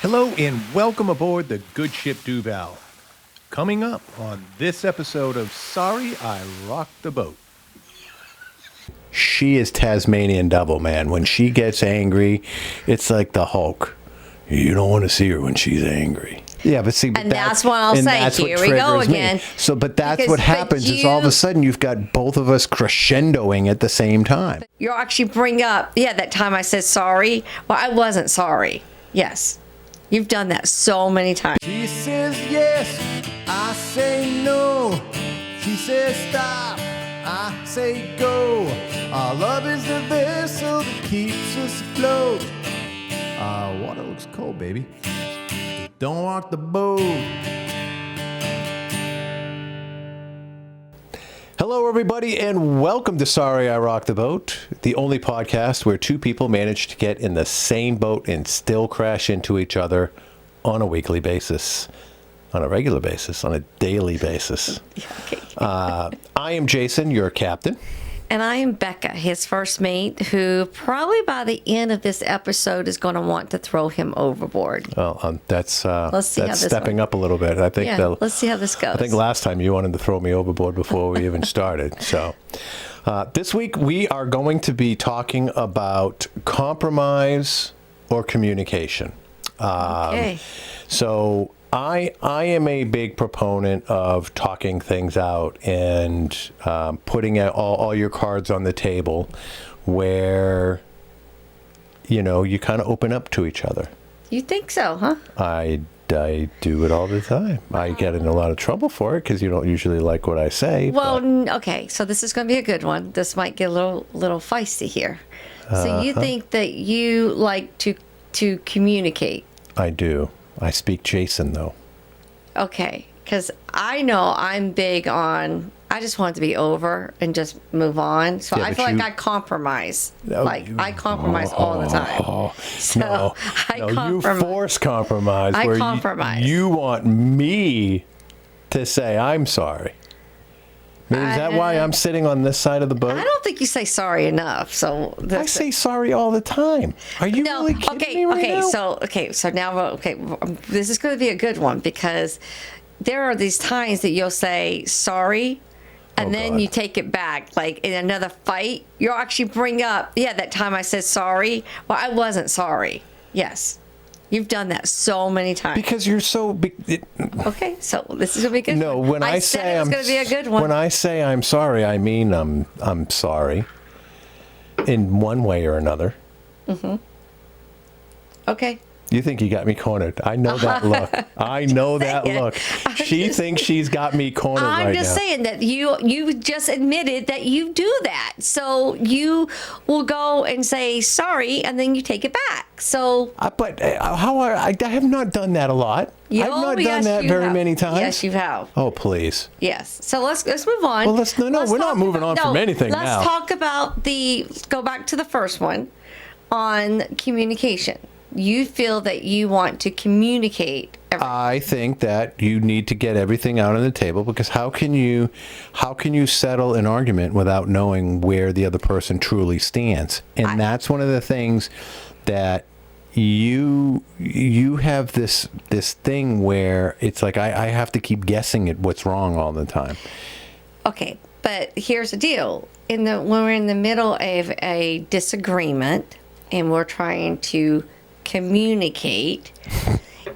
Hello and welcome aboard the Good Ship Duval. Coming up on this episode of Sorry I Rocked the Boat. She is Tasmanian Devil, man. When she gets angry, it's like the Hulk. You don't want to see her when she's angry. Yeah, but see, and that's what I'll say. Here we go again. So, but that's what happens is all of a sudden you've got both of us crescendoing at the same time. You'll actually bring up, that time I said sorry. Well, I wasn't sorry. Yes. You've done that so many times. She says yes, I say no. She says stop, I say go. Our love is the vessel that keeps us afloat. Water looks cold, baby. Don't rock the boat. Hello, everybody, and welcome to Sorry I Rocked the Boat, the only podcast where two people manage to get in the same boat and still crash into each other on a weekly basis, on a regular basis, on a daily basis. Okay. I am Jason, your captain. And I am Becca, his first mate, who probably by the end of this episode is going to want to throw him overboard. Well, that's stepping up a little bit. I think. Yeah, let's see how this goes. I think last time you wanted to throw me overboard before we even started. So this week we are going to be talking about compromise or communication. Okay. So I am a big proponent of talking things out and putting out all your cards on the table where, you kind of open up to each other. You think so, huh? I do it all the time. I get in a lot of trouble for it because you don't usually like what I say. Well, okay, so this is going to be a good one. This might get a little feisty here. So you think that you like to communicate? I do. I speak Jason, though. Okay, because I know I'm big on, I just want it to be over and just move on. So Yeah, I feel like I compromise. I compromise all the time. So I compromise. You force compromise. I where compromise. You want me to say I'm sorry. I mean, is that why I'm sitting on this side of the boat? I don't think you say sorry enough. So I say sorry all the time. Are you really kidding me right now? So now, this is going to be a good one because there are these times that you'll say sorry and then you take it back. Like in another fight, you'll actually bring up, that time I said sorry. Well, I wasn't sorry. Yes. You've done that so many times. Because you're so big. Okay, so this is gonna be a good. No, one. when I say it's gonna be a good one. When I say I'm sorry, I mean I'm sorry. In one way or another. Mm-hmm. Okay. You think you got me cornered. I know that look. I know that look. She thinks she's got me cornered right now. I'm just saying that you just admitted that you do that. So you will go and say sorry, and then you take it back. So. But I have not done that a lot. I've not done that very many times. Yes, you have. Oh, please. Yes. So let's move on. Well, we're not moving on from anything now. Let's talk about go back to the first one on communication. You feel that you want to communicate everything. I think that you need to get everything out on the table because how can you settle an argument without knowing where the other person truly stands? And that's one of the things that you have this thing where it's like I have to keep guessing at what's wrong all the time. Okay, but here's the deal. When we're in the middle of a disagreement and we're trying to communicate,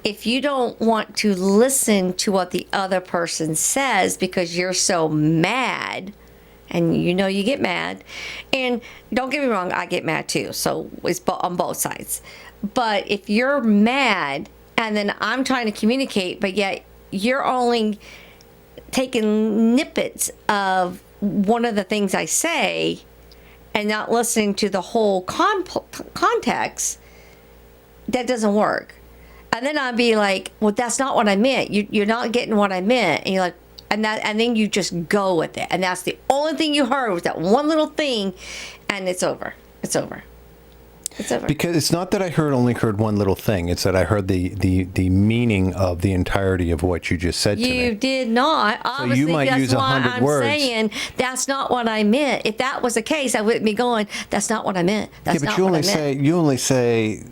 if you don't want to listen to what the other person says because you're so mad, and you get mad, and don't get me wrong, I get mad too, so it's on both sides. But if you're mad and then I'm trying to communicate, but yet you're only taking snippets of one of the things I say and not listening to the whole context, that doesn't work. And then I'd be like, well, that's not what I meant. You're not getting what I meant. And you're like, and then you just go with it. And that's the only thing you heard was that one little thing, and it's over. It's over. It's over. Because it's not that I only heard one little thing. It's that I heard the meaning of the entirety of what you just said to me. You did not. Obviously, so you might use 100 words. I'm saying that's not what I meant. If that was the case, I wouldn't be going, that's not what I meant. That's not what I meant. You only say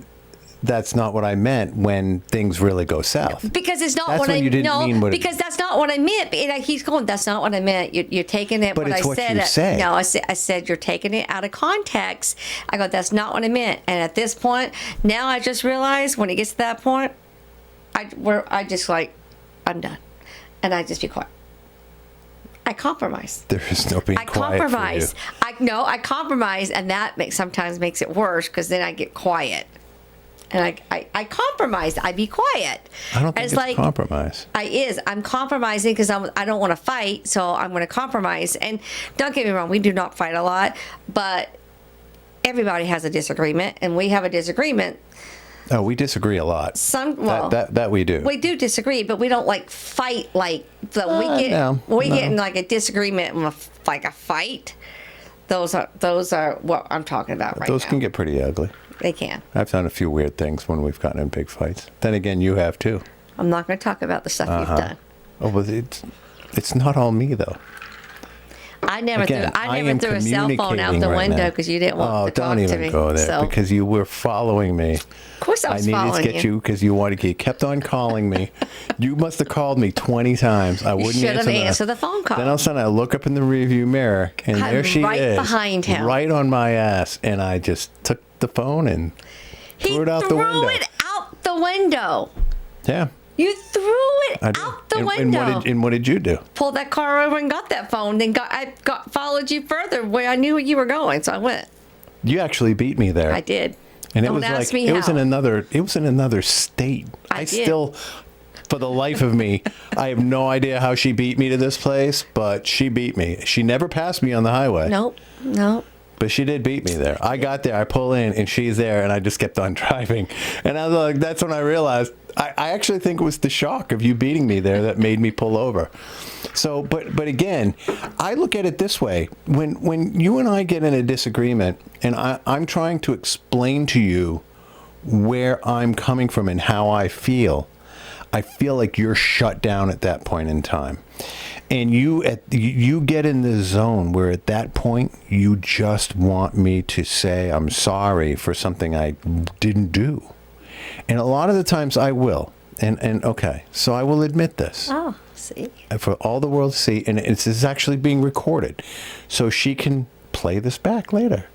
that's not what I meant when things really go south. Because it's not That's what when I you didn't mean what it- because that's not what I meant. And he's going, that's not what I meant. You're taking it. But what it's I what said. you say. No, I said you're taking it out of context. I go, that's not what I meant. And at this point, now I just realized when it gets to that point, I just like, I'm done, and I just be quiet. I compromise. There is no being I quiet compromise. for you. I compromise, and that sometimes makes it worse because then I get quiet. And I compromise. I be quiet. I don't think it's like compromise. I'm compromising because I don't want to fight, so I'm going to compromise. And don't get me wrong, we do not fight a lot, but everybody has a disagreement, and we have a disagreement. Oh, we disagree a lot. That we do. We do disagree, but we don't like fight like the No. get in like a disagreement, like a fight. Those are what I'm talking about right now. Those can get pretty ugly. They can. I've done a few weird things when we've gotten in big fights. Then again, you have too. I'm not going to talk about the stuff you've done. Oh, but it's not all me though. I never Again, threw a cell phone out the window because you didn't want to talk to me. Oh, don't even go there So, because you were following me. of course I was needed following to get you because you kept on calling me. You must have called me 20 times. I wouldn't should have answer answered the phone call. Then all of a sudden I look up in the rearview mirror and I'm there she right is, behind him. right on my ass, and I just took the phone and threw it out the window. He threw it out the window. Yeah. You threw it I did. out the And window. what did you do? Pulled that car over and got that phone. Then I followed you further where I knew where you were going, so I went. You actually beat me there. I did. And Don't it was ask like me it was how. in another state. I did. Still, for the life of me, I have no idea how she beat me to this place, but she beat me. She never passed me on the highway. Nope. But she did beat me there. I got there, I pull in, and she's there, and I just kept on driving. And I was like, that's when I realized, I actually think it was the shock of you beating me there that made me pull over. So, but again, I look at it this way. When you and I get in a disagreement, and I'm trying to explain to you where I'm coming from and how I feel like you're shut down at that point in time. And you get in the zone where at that point you just want me to say I'm sorry for something I didn't do. And a lot of the times I will. And okay, so I will admit this. Oh, see. For all the world to see, and it's actually being recorded. So she can play this back later.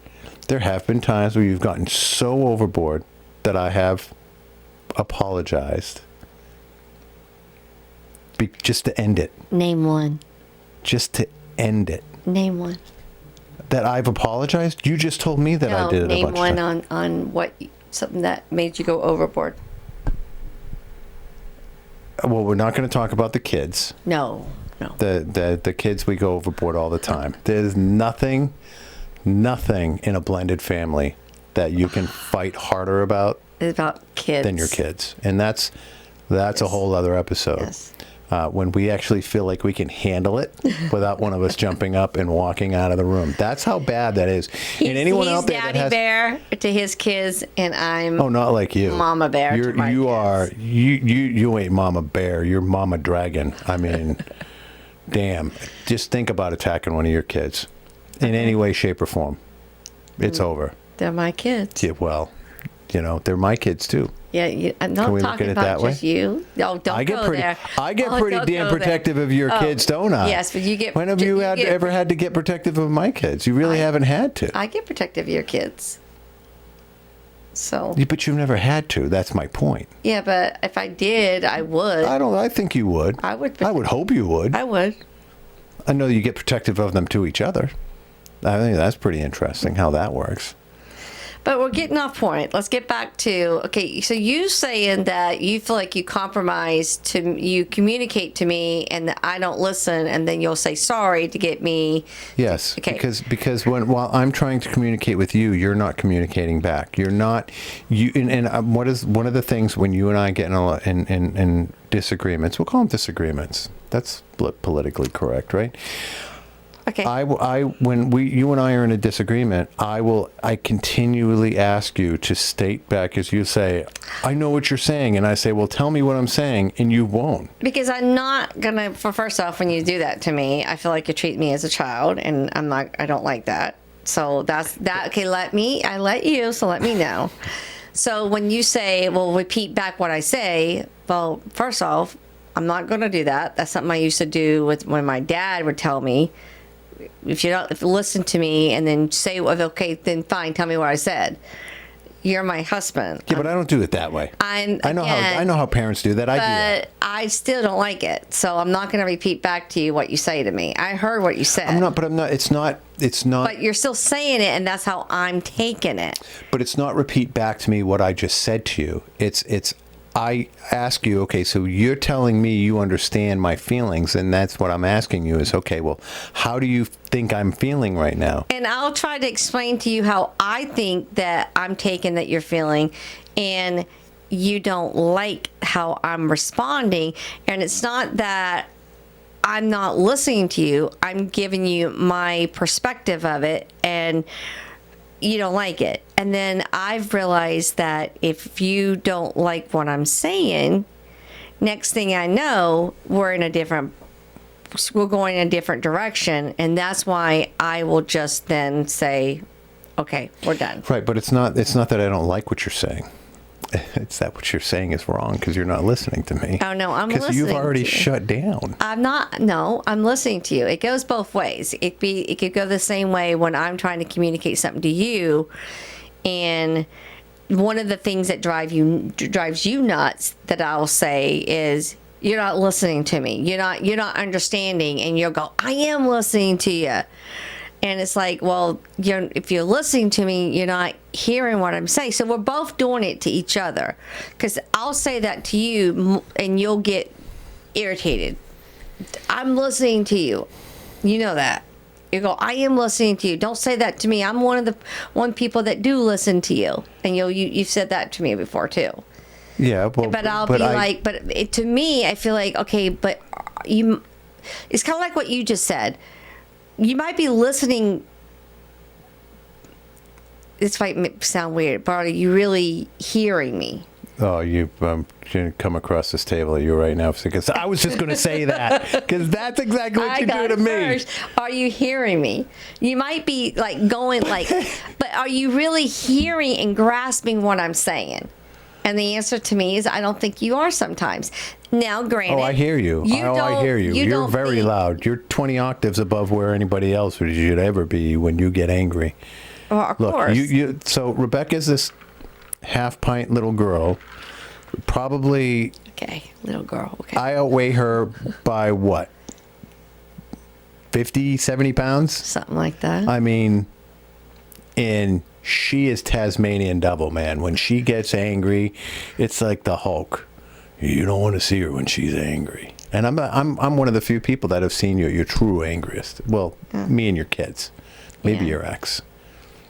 There have been times where you've gotten so overboard that I have apologized. Just to end it. Name one. Just to end it. Name one. That I've apologized? You just told me that I did it a bunch of name times. one on what something that made you go overboard. Well, we're not going to talk about the kids. No. The kids, we go overboard all the time. There's nothing in a blended family that you can fight harder about It's about kids. than your kids. And that's a whole other episode. Yes. When we actually feel like we can handle it without one of us jumping up and walking out of the room. That's how bad that is. And anyone he's out there Daddy that has, Bear to his kids, and I'm not like you, Mama Bear. You're, to my you kids. are you ain't Mama Bear. You're Mama Dragon. I mean, damn. Just think about attacking one of your kids in any way, shape, or form. It's over. They're my kids. Yeah, well, they're my kids too. Yeah, I'm not Can we look talking at it about that way? just you. No, don't I get go pretty, there. I get Oh, pretty don't damn go there. protective of your kids, don't I? Yes, but you get. When have you ever had to get protective of my kids? You really haven't had to. I get protective of your kids. So. Yeah, but you've never had to. That's my point. Yeah, but if I did, I would. I think you would. I would. I would hope you would. I would. I know you get protective of them to each other. I think that's pretty interesting how that works. But we're getting off point. Let's get back to, okay, so you saying that you feel like you you communicate to me and that I don't listen, and then you'll say sorry to get me. Yes, Okay. because while I'm trying to communicate with you, you're not communicating back. You're not, and what is one of the things when you and I get in disagreements, we'll call them disagreements. That's politically correct, right? Okay. When you and I are in a disagreement, I continually ask you to state back as you say, I know what you're saying, and I say, well, tell me what I'm saying, and you won't. Because I'm not gonna. First off, when you do that to me, I feel like you treat me as a child, and I don't like that. So that's that. Okay, I let you. So let me know. So when you say, well, repeat back what I say, well, first off, I'm not going to do that. That's something I used to do when my dad would tell me, if you listen to me and then say, well, okay, then fine, tell me what I said. You're my husband. Yeah, but I don't do it that way. I know how parents do that. I do that. But I still don't like it. So I'm not going to repeat back to you what you say to me. I heard what you said. I'm not. It's not. But you're still saying it, and that's how I'm taking it. But it's not repeat back to me what I just said to you. It's I ask you, okay, so you're telling me you understand my feelings, and that's what I'm asking you is, okay, well, how do you think I'm feeling right now? And I'll try to explain to you how I think that I'm taking that you're feeling, and you don't like how I'm responding. And it's not that I'm not listening to you. I'm giving you my perspective of it, and you don't like it. And then I've realized that if you don't like what I'm saying, next thing I know, we're going in a different direction. And that's why I will just then say, okay, we're done. Right, but it's not that I don't like what you're saying. It's that what you're saying is wrong because you're not listening to me. Oh, no, I'm listening. Because you've already shut down. I'm listening to you. It goes both ways. It could go the same way when I'm trying to communicate something to you. And one of the things that drives you nuts that I'll say is, you're not listening to me. You're not understanding. And you'll go, I am listening to you. And it's like, well, if you're listening to me, you're not hearing what I'm saying. So we're both doing it to each other. Because I'll say that to you, and you'll get irritated. I'm listening to you. You know that. You go, I am listening to you. Don't say that to me. I'm one of the people that do listen to you. And you've said that to me before, too. Yeah, well, but I'll be like, to me, I feel like, okay, but it's kind of like what you just said. You might be listening. This might sound weird, but are you really hearing me? Oh, you come across this table at you right now because I was just going to say that because that's exactly what you do to me. First, are you hearing me? You might be like going like, but are you really hearing and grasping what I'm saying? And the answer to me is I don't think you are sometimes. Now, granted. Oh, I hear you. I hear you. You're very loud. You're 20 octaves above where anybody else should ever be when you get angry. Well, of course. So Rebecca's this half-pint little girl. Probably. Okay, little girl. Okay. I outweigh her by what? 50, 70 pounds? Something like that. I mean, and she is Tasmanian devil, man. When she gets angry, it's like the Hulk. You don't want to see her when she's angry. And I'm one of the few people that have seen you at your true angriest. Well, me and your kids. Maybe your ex.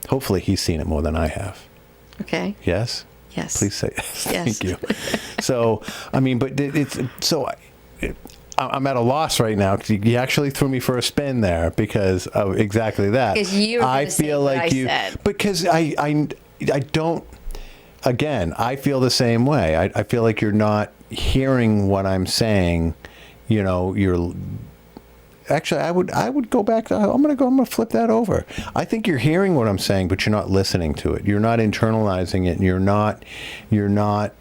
Hopefully he's seen it more than I have. Okay. Yes? Yes. Please say yes. Yes. Thank you. So, I mean, but I'm at a loss right now because you actually threw me for a spin there because of exactly that. Because you were I feel like you said. Because I don't. Again, I feel the same way. I feel like you're not hearing what I'm saying. You know, you're. Actually, I would go back. I'm gonna flip that over. I think you're hearing what I'm saying, but you're not listening to it. You're not internalizing it. And you're not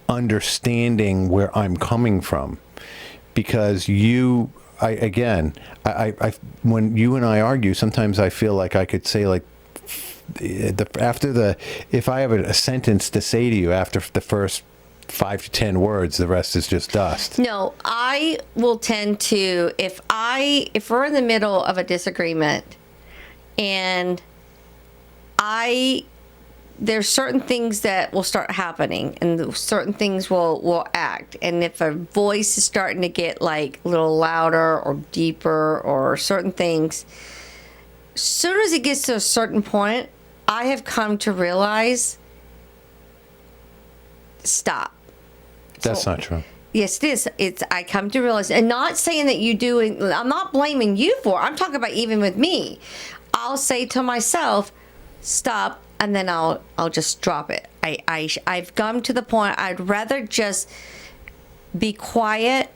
understanding where I'm coming from. Because when you and I argue, sometimes I feel like I could say like, if I have a sentence to say to you after the first 5 to 10 words, the rest is just dust. No, I will tend to, if we're in the middle of a disagreement and there's certain things that will start happening and certain things will act. And if a voice is starting to get like a little louder or deeper or certain things, as soon as it gets to a certain point, I have come to realize, stop. That's not true. Yes, it is. I come to realize, and not saying that you do, I'm not blaming you for it. I'm talking about even with me. I'll say to myself, stop, and then I'll just drop it. I've come to the point I'd rather just be quiet,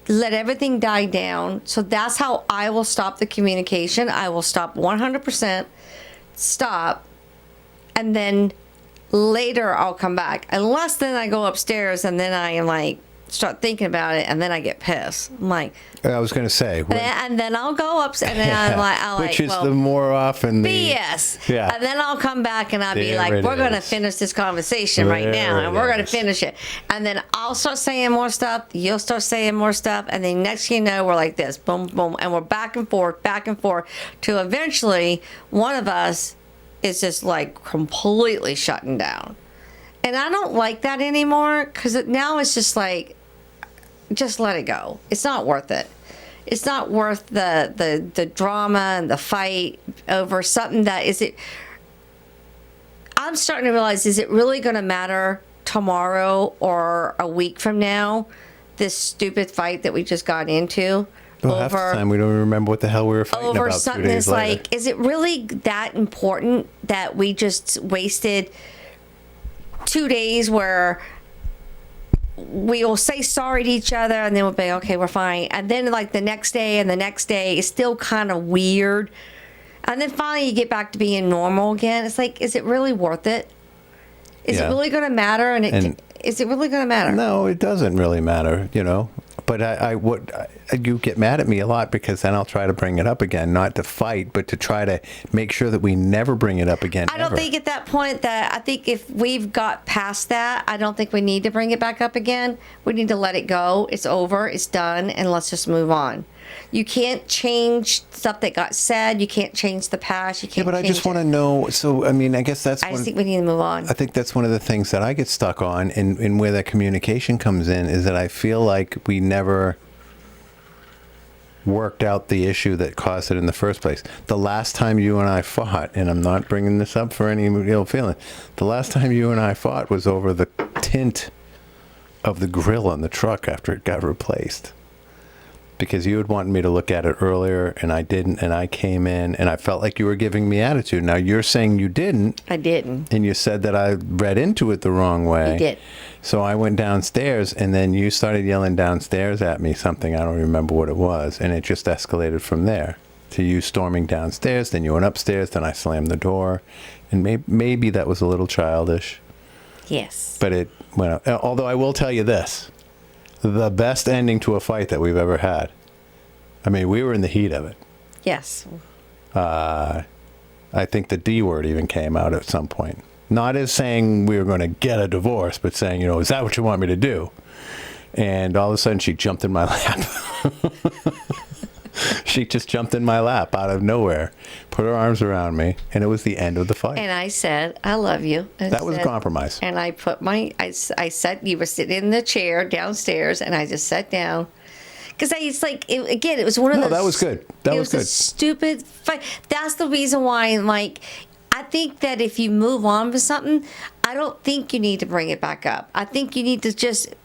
let everything die down. So that's how I will stop the communication. I will stop 100%, stop, and then Later, I'll come back. Unless then I go upstairs and then I am like, start thinking about it and then I get pissed. I'm like, I was going to say. and then I'll go up and then I'll Which is the more often the... BS. Yeah. And then I'll come back and I'll be There like, it we're going to is. finish this conversation right There now. And it we're going to is. finish it. And then I'll start saying more stuff. You'll start saying more stuff. And then next thing you know, we're like this. Boom, boom. And we're back and forth, till eventually one of us is just like completely shutting down. And I don't like that anymore because now it's just like, just let it go. It's not worth it. It's not worth the drama and the fight over something that is it. I'm starting to realize, is it really going to matter tomorrow or a week from now, this stupid fight that we just got into? Well, half the time we don't even remember what the hell we were fighting over about 2 something days that's later. like, is it really that important that we just wasted 2 days where we will say sorry to each other and then we'll be okay, we're fine, and then like the next day and the next day is still kind of weird, and then finally you get back to being normal again? It's like, is it really worth it? Is Yeah. it really going to matter? And is it really going to matter? No, it doesn't really matter, you know. But you get mad at me a lot because then I'll try to bring it up again, not to fight, but to try to make sure that we never bring it up again. I don't ever. think at that point that, I think if we've got past that, I don't think we need to bring it back up again. We need to let it go. It's over. It's done. And let's just move on. You can't change stuff that got said. You can't change the past. You Yeah, can't but I change just want it. to know. So, I mean, I guess that's I just think we need to move on. I think that's one of the things that I get stuck on, and where that communication comes in, is that I feel like we never worked out the issue that caused it in the first place. The last time you and I fought, and I'm not bringing this up for any ill feeling, the last time you and I fought was over the tint of the grill on the truck after it got replaced. Because you had wanted me to look at it earlier, and I didn't, and I came in, and I felt like you were giving me attitude. Now, you're saying you didn't. I didn't. And you said that I read into it the wrong way. You did. So I went downstairs, and then you started yelling downstairs at me something. I don't remember what it was. And it just escalated from there to you storming downstairs. Then you went upstairs. Then I slammed the door. And maybe that was a little childish. Yes. But it went up. Although I will tell you this. The best ending to a fight that we've ever had. I mean, we were in the heat of it. Yes. I think the D word even came out at some point. Not as saying we were going to get a divorce, but saying, you know, is that what you want me to do? And all of a sudden she jumped in my lap. She just jumped in my lap out of nowhere, put her arms around me, and it was the end of the fight. And I said, I love you. That was a compromise. And I put I sat, you were sitting in the chair downstairs, and I just sat down. Because it's like, again, it was one of those. No, that was good. That was a good. stupid fight. That's the reason why, like, I think that if you move on with something, I don't think you need to bring it back up. I think you need to just,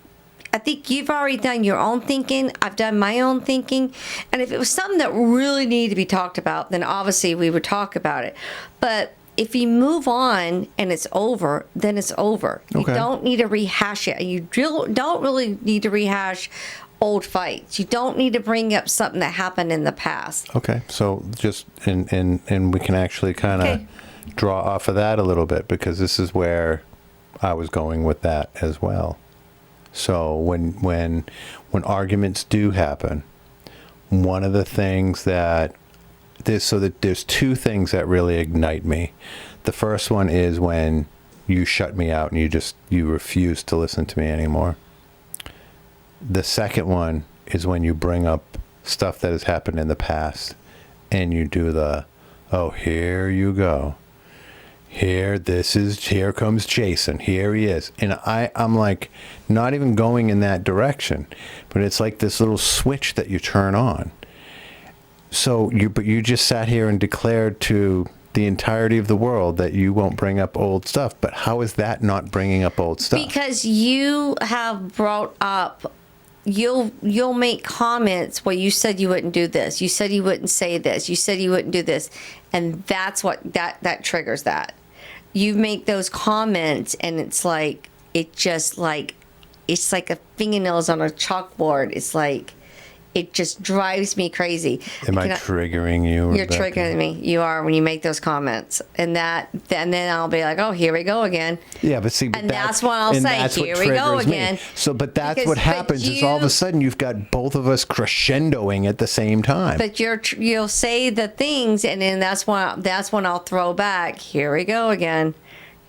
I think you've already done your own thinking. I've done my own thinking. And if it was something that really needed to be talked about, then obviously we would talk about it. But if you move on and it's over, then it's over. You Okay. don't need to rehash it. You don't really need to rehash old fights. You don't need to bring up something that happened in the past. Okay, so just and we can actually kind of Okay. draw off of that a little bit, because this is where I was going with that as well. So when arguments do happen, one of the things that there's two things that really ignite me. The first one is when you shut me out and you refuse to listen to me anymore. The second one is when you bring up stuff that has happened in the past and you do oh, here you go. Here comes Jason. Here he is. And I'm like, not even going in that direction, but it's like this little switch that you turn on. So you just sat here and declared to the entirety of the world that you won't bring up old stuff. But how is that not bringing up old stuff? Because you have brought up, you'll make comments where you said you wouldn't do this. You said you wouldn't say this. You said you wouldn't do this. And that's what, that triggers that. You make those comments and it's like, it's like a fingernails on a chalkboard. It's like, It just drives me crazy. Am I triggering you? You're Rebecca? triggering me. You are when you make those comments, and then I'll be like, oh, here we go again. Yeah, but see, And that's when I'll and say, that's what here we go triggers me. again. So, but that's Because- what but happens is all of a sudden you've got both of us crescendoing at the same time. But you'll say the things, and then that's when I'll throw back. Here we go again.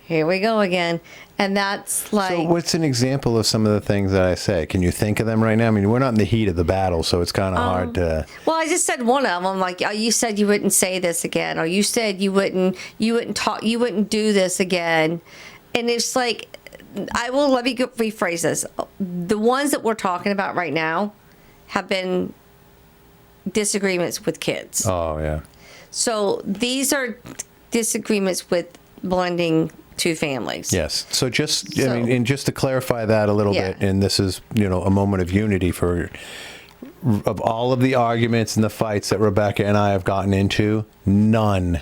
Here we go again. And that's like. So what's an example of some of the things that I say? Can you think of them right now? I mean, we're not in the heat of the battle, so it's kind of hard to. Well, I just said one of them. Like, oh, you said you wouldn't say this again, or you said you wouldn't talk, you wouldn't do this again, and it's like, let me rephrase this. The ones that we're talking about right now have been disagreements with kids. Oh yeah. So these are disagreements with blending two families. Yes. So just, I So- mean, and just to clarify that a little Yeah. bit, and this is, a moment of unity of all of the arguments and the fights that Rebecca and I have gotten into, none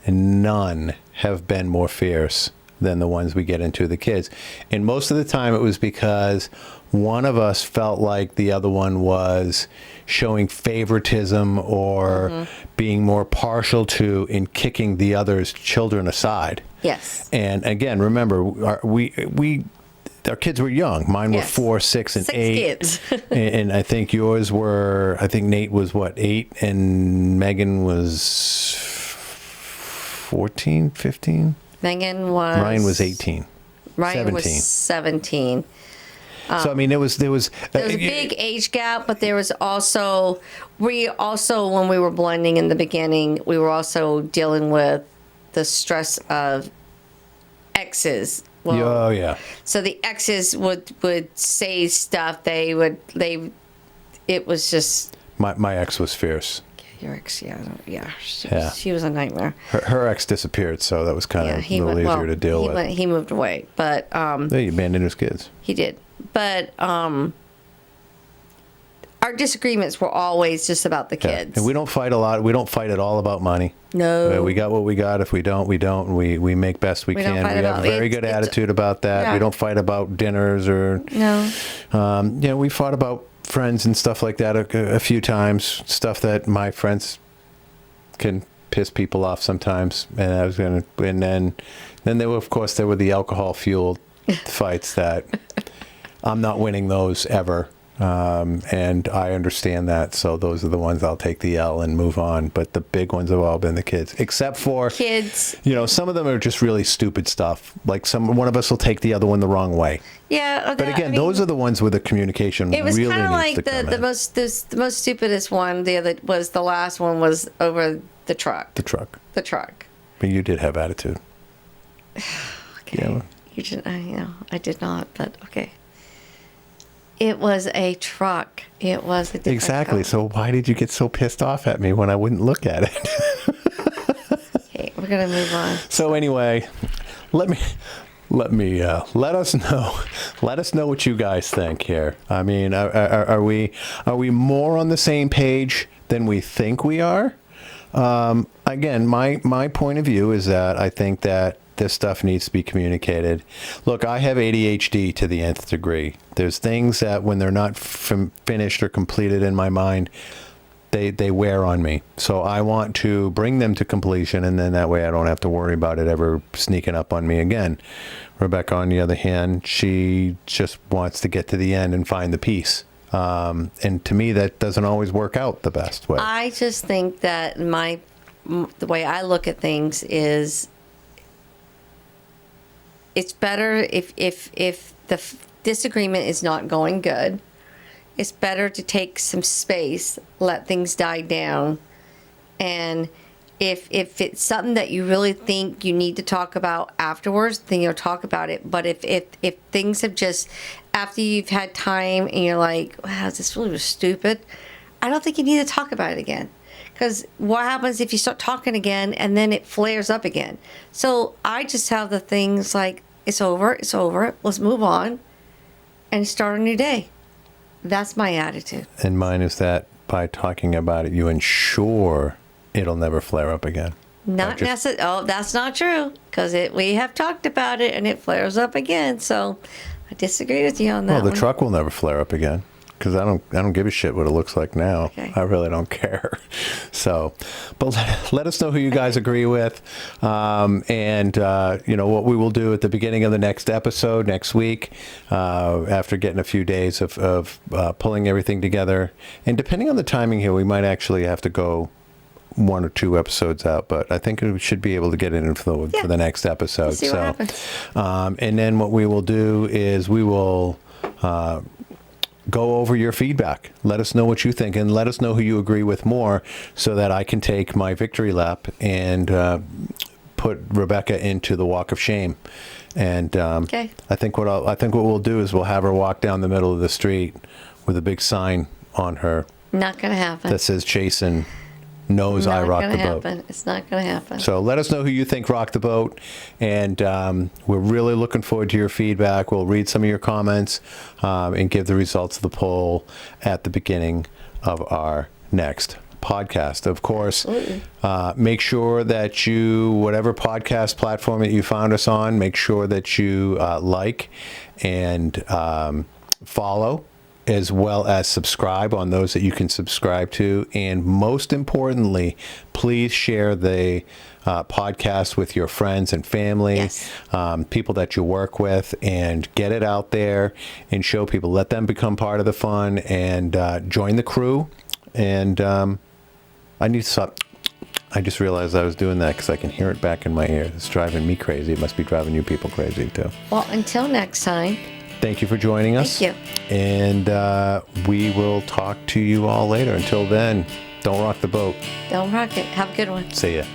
have been more fierce than the ones we get into with the kids. And most of the time it was because one of us felt like the other one was showing favoritism or being more partial to in kicking the other's children aside. Yes. And again, remember, our kids were young. Mine were Yes. 4, 6, and 6 8. kids. and I think yours were. I think Nate was 8, and Megan was 14, 15. Megan was. Ryan was 18. Ryan 17. was 17. So I mean, there was There was a big age gap, but there was also when we were blending in the beginning, we were also dealing with the stress of exes. Well, Oh yeah. so the exes would say stuff. It was just My ex was fierce. your ex. Yeah, Yeah. she was a nightmare. Her ex disappeared, so that was kind of a little easier to deal with. He moved away, but Yeah, he abandoned his kids. he did. But our disagreements were always just about the Yeah. kids. And we don't fight a lot. We don't fight at all about money. No. We got what we got. If we don't, we don't. And we make best we We don't can. fight We have a about- very it's- good it's- attitude about that. Yeah. We don't fight about dinners or. No. We fought about friends and stuff like that a few times. Stuff that my friends can piss people off sometimes. And I was gonna. And then there were the alcohol fueled fights that I'm not winning those ever. And I understand that. So those are the ones I'll take the L and move on. But the big ones have all been the kids, except for Kids. some of them are just really stupid stuff. Like one of us will take the other one the wrong way. Yeah. But again, those are the ones where the communication It was really kind of needs to like come the in. most stupidest one. The last one was over the truck. The truck. The truck. But you did have attitude. Okay. Yeah. You did. I did not. But okay. It was a truck. It was a different Exactly. color. So why did you get so pissed off at me when I wouldn't look at it? Okay, we're gonna move on. So anyway, let us know. Let us know what you guys think here. I mean, are we more on the same page than we think we are? Again, my point of view is that I think that this stuff needs to be communicated. Look, I have ADHD to the nth degree. There's things that when they're not finished or completed in my mind, they wear on me. So I want to bring them to completion, and then that way I don't have to worry about it ever sneaking up on me again. Rebecca, on the other hand, she just wants to get to the end and find the peace. And to me, that doesn't always work out the best way. I just think that the way I look at things is it's better if the disagreement is not going good. It's better to take some space, let things die down, and if it's something that you really think you need to talk about afterwards, then you'll talk about it. But if things have just, after you've had time and you're like, wow, this really was stupid, I don't think you need to talk about it again. Because what happens if you start talking again and then it flares up again? So I just have the things like, it's over, let's move on and start a new day. That's my attitude. And mine is that by talking about it, you ensure it'll never flare up again. Not necessarily. Oh, that's not true. Because we have talked about it and it flares up again. So I disagree with you on that Well, the one. truck will never flare up again. because I don't give a shit what it looks like now. Okay. I really don't care. So, but let us know who you guys agree with, and what we will do at the beginning of the next episode next week, after getting a few days of pulling everything together, and depending on the timing here, we might actually have to go 1 or 2 episodes out, but I think we should be able to get it in for the next episode. We'll see what happens. And then what we will do is we will go over your feedback. Let us know what you think, and let us know who you agree with more, so that I can take my victory lap and put Rebecca into the walk of shame. And Okay. I think what we'll do is we'll have her walk down the middle of the street with a big sign on her Not going to happen. that says Jason knows I rock the boat. It's not going to happen. So let us know who you think rocked the boat, and we're really looking forward to your feedback. We'll read some of your comments and give the results of the poll at the beginning of our next podcast. Of course, make sure that you, whatever podcast platform that you found us on, make sure that you like and follow, as well as subscribe on those that you can subscribe to. And most importantly, please share the podcast with your friends and family, Yes. People that you work with, and get it out there and show people. Let them become part of the fun and join the crew. And I need to stop. I just realized I was doing that because I can hear it back in my ear. It's driving me crazy. It must be driving you people crazy too. Well, until next time. Thank you for joining us. Thank you. And we will talk to you all later. Until then, don't rock the boat. Don't rock it. Have a good one. See ya.